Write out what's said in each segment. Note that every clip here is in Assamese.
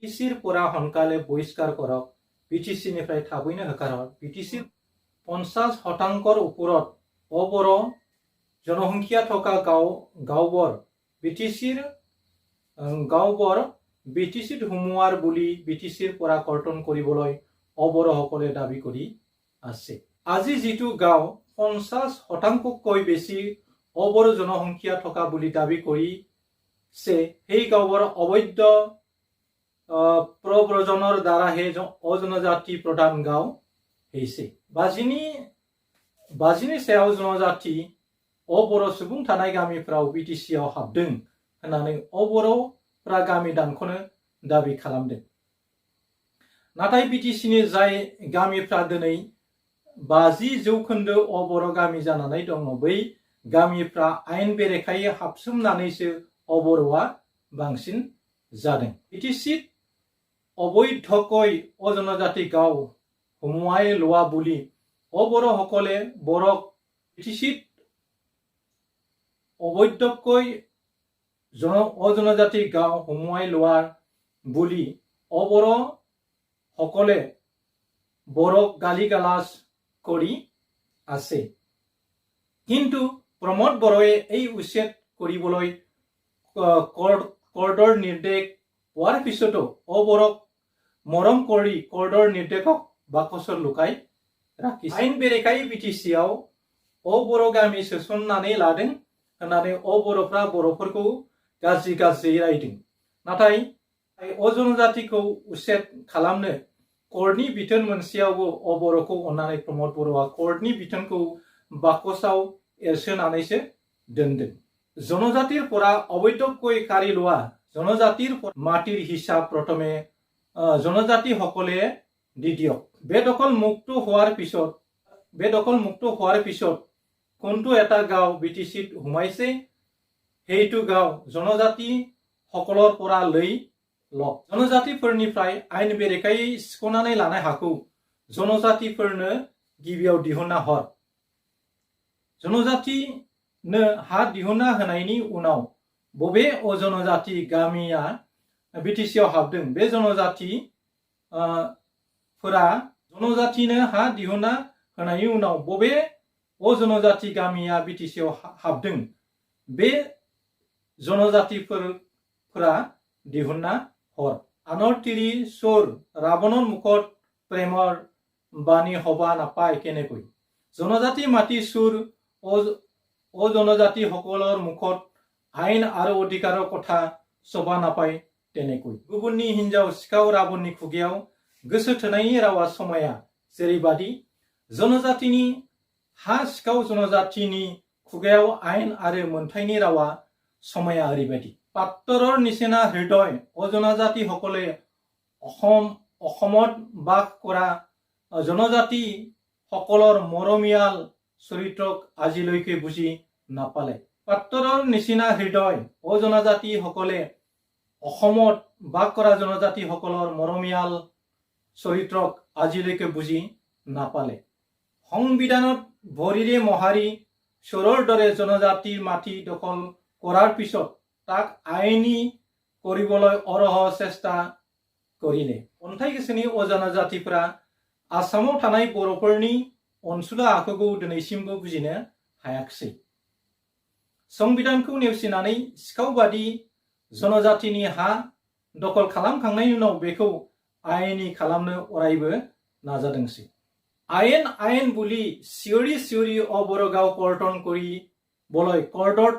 বিটিচিৰ পৰা সোনকালে বহিষ্কাৰ কৰক, বিটিচিনিफ्राय थाबैनो होखारहर। বিটিচিৰ 50% ওপৰত অবড়ো জনসংখ্যা থকা গাঁওবোৰ বিটিচিত সোমোৱাৰ বুলি বিটিচিৰ পৰা কৰ্তন কৰিবলৈ অবড়োসকলে দাবী কৰি আছে। আজি যিটো গাঁও 50%তকৈ বেছি অবড়ো জনসংখ্যা থকা বুলি দাবী কৰিছে, সেই গাঁওবোৰ অবৈধ প্ৰব্ৰজনৰ দ্বাৰাহে অজনজাতি প্ৰধান গাঁও হৈছে। बाजिनि सायाव जनजाति अबड़ो सुबुं थानाय गामिफ्राव बिटिसिआव हाबदों होननानै अबड़ोफ्रा गामि दानख'नो दाबि खालामदों। नाथाय बिटिसिनि जाय गामिफ्रा दिनै 50% अबड़ो गामि जानानै दङ, बै गामिफ्रा आयेन बेरेखायै हाबसोमनानैसो अबड़ोआ बांसिन जादों। बिटिसित অবৈধকৈ অজনজাতি গাঁও সোমোৱাই লোৱা বুলি অবড়োসকলে বড়োক বিটিচিত অবৈধকৈ অজনজাতি গাঁও সোমোৱাই লোৱাৰ বুলি অবড়োসকলে বড়োক গালি গালাজ কৰি আছে। কিন্তু প্ৰমোদ বড়োৱে এই উচ্ছেদ কৰিবলৈ কৰ্টৰ নিৰ্দেশ পোৱাৰ পিছতো অবড়োক মৰম কৰি কৰ্টৰ নিৰ্দেশক বাকচত লুকাই ৰাখিছে। আইন বেৰেখাयै বিটিচিआव अबड़ो गामि सोसननानै लादों होननानै अबड़ोफ्रा बर'फोरखौ गाज्रि रायदों। नाथाय अजनजातिखौ उच्चेद खालामनो कर्टनि बिथोन मोनसेयावबो अबड़ोखौ अननानै प्रमोद बर'आ कर्टनि बिथोनखौ बाकसाव एरसोनानैसो दोनदों। জনজাতিৰ পৰা অবৈধকৈ কাঢ়ি লোৱা জনজাতিৰ মাটিৰ হিচাপ প্ৰথমে জনজাতিসকলে দি দিয়ক। বেদখল মুক্ত হোৱাৰ পিছত কোনটো এটা গাঁও বিটিচিত সোমাইছে, সেইটো গাঁও জনজাতিসকলৰ পৰা লৈ লওক। জনজাতিफोरनिफ्राय आयेन बेरेखायै सिख'नानै लानाय हाखौ जनजातिफोरनो गिबियाव दिहुनना हर। जनजातिनो हा दिहुनना होनायनि उनाव बबे अजनजाति गामिया बिटिसिआव हाबदों, बे जनजातिनो हा दिहुनना होनायनि उनाव बबे अजनजाति गामिया बिटिसिआव हाबदों, बे जनजातिफोरा दिहुनना हर। আনৰ তিৰি চোৰ ৰাৱণৰ মুখত প্ৰেমৰ বাণী হবা নাপায় কেনেকৈ, জনজাতি মাটি চোৰ অজনজাতিসকলৰ মুখত আইন আৰু অধিকাৰৰ কথা চবা নাপায় তেনেকৈ। गुबुननि हिन्जाव सिखाव रावणनि खुगायाव गोसो थोनायनि रावा समाया जेरैबादि, जनजातिनि हा सिखाव जनजातिनि खुगायाव आयेन आरो मोनथायनि रावा समाया ओरैबायदि। পাত্ৰৰ নিচিনা হৃদয় অজনজাতিসকলে অসমত বাস কৰা জনজাতিসকলৰ মৰমীয়াল চৰিত্ৰক আজিলৈকে বুজি নাপালে। পাত্ৰৰ নিচিনা হৃদয় অজনজাতিসকলে অসমত বাস কৰা জনজাতিসকলৰ মৰমীয়াল চৰিত্ৰক আজিলৈকে বুজি নাপালে। সংবিধানত ভৰিৰে মহাৰি চোৰৰ দৰে জনজাতিৰ মাটি দখল কৰাৰ পিছত তাক আইনী কৰিবলৈ অৰহ চেষ্টা কৰিলে। अन्थाइ गोसोनि अजनजातिफोरा आसामाव थानाय बर'फोरनि अनसुला आखुखौ दिनैसिमबो बुजिनो हायाखिसै। संबिधानखौ नेवसिनानै सिखावबादि जनजातिनि हा दखल खालामखांनायनि उनाव बेखौ आयेनी खालामनो अरायबो नाजादोंसै। आयेन বুলি চিঞৰি অবড়ো গাঁও কৰ্তন কৰিবলৈ কৰ্টত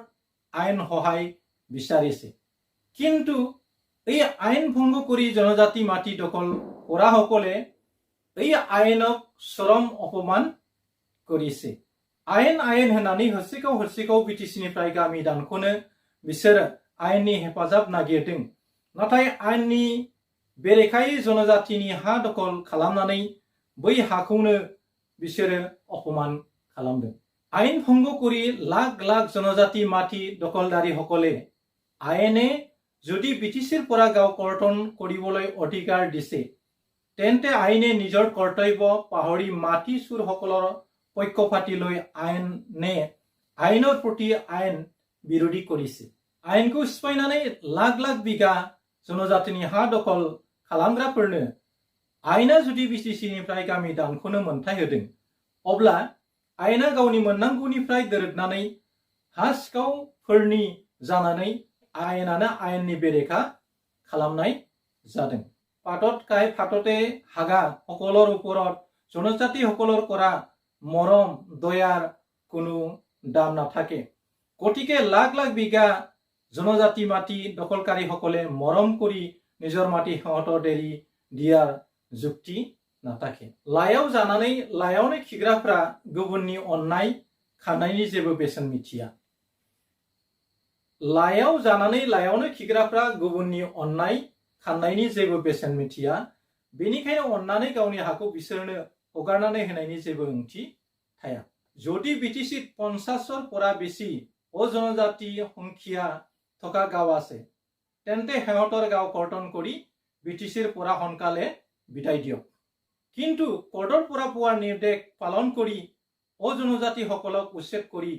আইন সহায় বিচাৰিছে। কিন্তু এই আইন ভংগ কৰি জনজাতি মাটি দখল কৰাসকলে এই আইনক চৰম অপমান কৰিছে। আইন होननानै हरसेखौ बिटिसिनिफ्राय गामि दानख'नो बिसोरो आयेननि हेफाजाब नागिरदों। नाथाय आयेननि बेरेखायै जनजातिनि हा दखल खालामनानै बै हाखौनो बिसोरो अपमान खालामदों। आयेन भंग কৰি लाख जनजाति माटी दखलदारीসকলে আইনে যদি বিটিচিৰ পৰা গাঁও কৰ্তন কৰিবলৈ অধিকাৰ দিছে, তেন্তে আইনে নিজৰ কৰ্তব্য পাহৰি মাটি চোৰসকলৰ পক্ষপাতি লৈ আইনৰ প্ৰতি আইন বিৰোধী কৰিছে। আইনকো সিপাইনাनै লাখ বিঘা জনজাতিनि हा दखल खालामग्राफोरनो आयेना जुदि बिटिसिनिफ्राय गामि दानख'नो मोन्थाय होदों, अब्ला आयेना गावनि मोननांगौनिफ्राय दोरोदनानै हा सिखावफोरनि जानानै आयेनानो आयेननि बेरेखा खालामनाय जादों। পাতত কাই ফাটতে হাগা সকলৰ ওপৰত জনজাতিসকলৰ কৰা মৰম দয়াৰ কোনো দাম নাথাকে। গতিকে লাখ লাখ বিঘা জনজাতি মাটি দখলকাৰীসকলে মৰম কৰি নিজৰ মাটি সিহঁতৰ দেৰি দিয়াৰ যুক্তি নাথাকে। লাইयाव जानानै लाइयावनो खिग्राफ्रा गुबुननि अननाय खानायनि जेबो बेसेन मिथिया। लाइयाव जानानै लाइयावनो खिग्राफ्रा गुबुननि अननाय खाननायनि जेबो बेसेन मिथिया। बेनिखायनो अननानै गावनि हाखौ बिसोरनो हगारनानै होनायनि जेबो ओंथि थाया। যদি বিটিচিত 50ৰ পৰা বেছি অজনজাতি সংখ্যা থকা গাঁও আছে, তেন্তে সিহঁতৰ গাঁও কৰ্তন কৰি বিটিচিৰ পৰা সোনকালে বিদায় দিয়ক। কিন্তু কোৰ্টৰ পৰা পোৱা নিৰ্দেশ পালন কৰি অজনজাতিসকলক উচ্ছেদ কৰি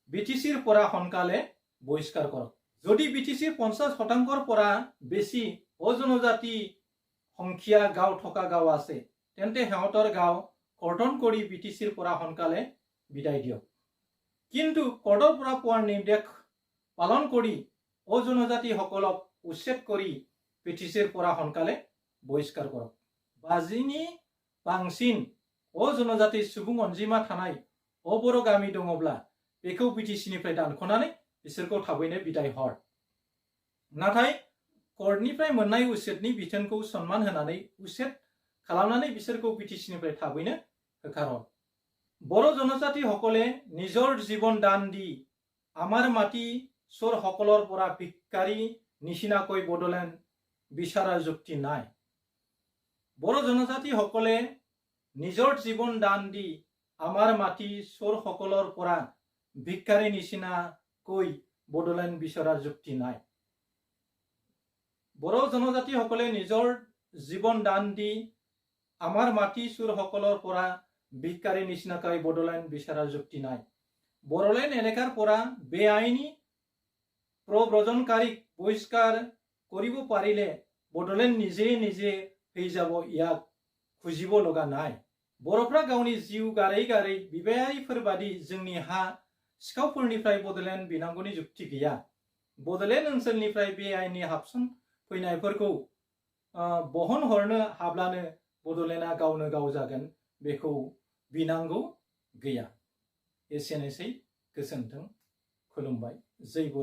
বিটিচিৰ পৰা সোনকালে বহিষ্কাৰ কৰক। যদি বিটিচিৰ 50%ৰ পৰা বেছি অজনজাতি সংখ্যা গাঁও থকা গাঁও আছে, তেন্তে সিহঁতৰ গাঁও কৰ্তন কৰি বিটিচিৰ পৰা সোনকালে বিদায় দিয়ক। কিন্তু কোৰ্টৰ পৰা পোৱা নিৰ্দেশ পালন কৰি অজনজাতিসকলক উচ্ছেদ কৰি বিটিচিৰ পৰা সোনকালে বহিষ্কাৰ কৰক। बाजिनि बांसिन अजनजाति सुबुं अनजिमा थानाय अबर' गामि दङब्ला बेखौ बिटिसिनिफ्राय दानख'नानै बिसोरखौ थाबैनो बिदाय हर। नाथाय कोर्टनिफ्राय मोननाय उच्ছেदनि बिथोनखौ सन्मान होनानै उच्ছেद खालामनानै बिसोरखौ बिटिसिनिफ्राय थाबैनो होखारहर। बर' জনজাতিসকলে নিজৰ জীৱন দান দি আমাৰ মাটি চোৰসকলৰ পৰা ভিক্ষাৰী নিচিনাকৈ বদলেন বিচৰাৰ যুক্তি নাই। বৰ' জনজাতিসকলে নিজৰ জীৱন দান দি আমাৰ মাটি চোৰসকলৰ পৰা ভিক্ষাৰী নিচিনাকৈ বদলেন বিচৰাৰ যুক্তি নাই। বৰ' জনজাতিসকলে নিজৰ জীৱন দান দি আমাৰ মাটি চোৰসকলৰ পৰা ভিক্ষাৰী নিচিনাকৈ বদলেন বিচৰাৰ যুক্তি নাই। বড়োলেণ্ড এলেকাৰ পৰা বেআইনী প্ৰব্ৰজনকাৰীক বহিষ্কাৰ কৰিব পাৰিলে বড়োলেণ্ড নিজে নিজে হৈ যাব, ইয়াক খুজিব লগা নাই। बर'फ्रा गावनि जिउ गारै गारै बिबायारिफोर बादि जोंनि हा सिखावफोरनिफ्राय बड'लेण्ड बिनांगौनि जुक्ति गैया। बड'लेण्ड ओनसोलनिफ्राय बेआइननि हाबसन फैनायफोरखौ बहन हरनो हाब्लानो बड'लेण्डआ गावनो गाव जागोन, बेखौ बिनांगौ गैया। एसेनोसै, गोजोन्थों, खुलुमबाय, जै बर'।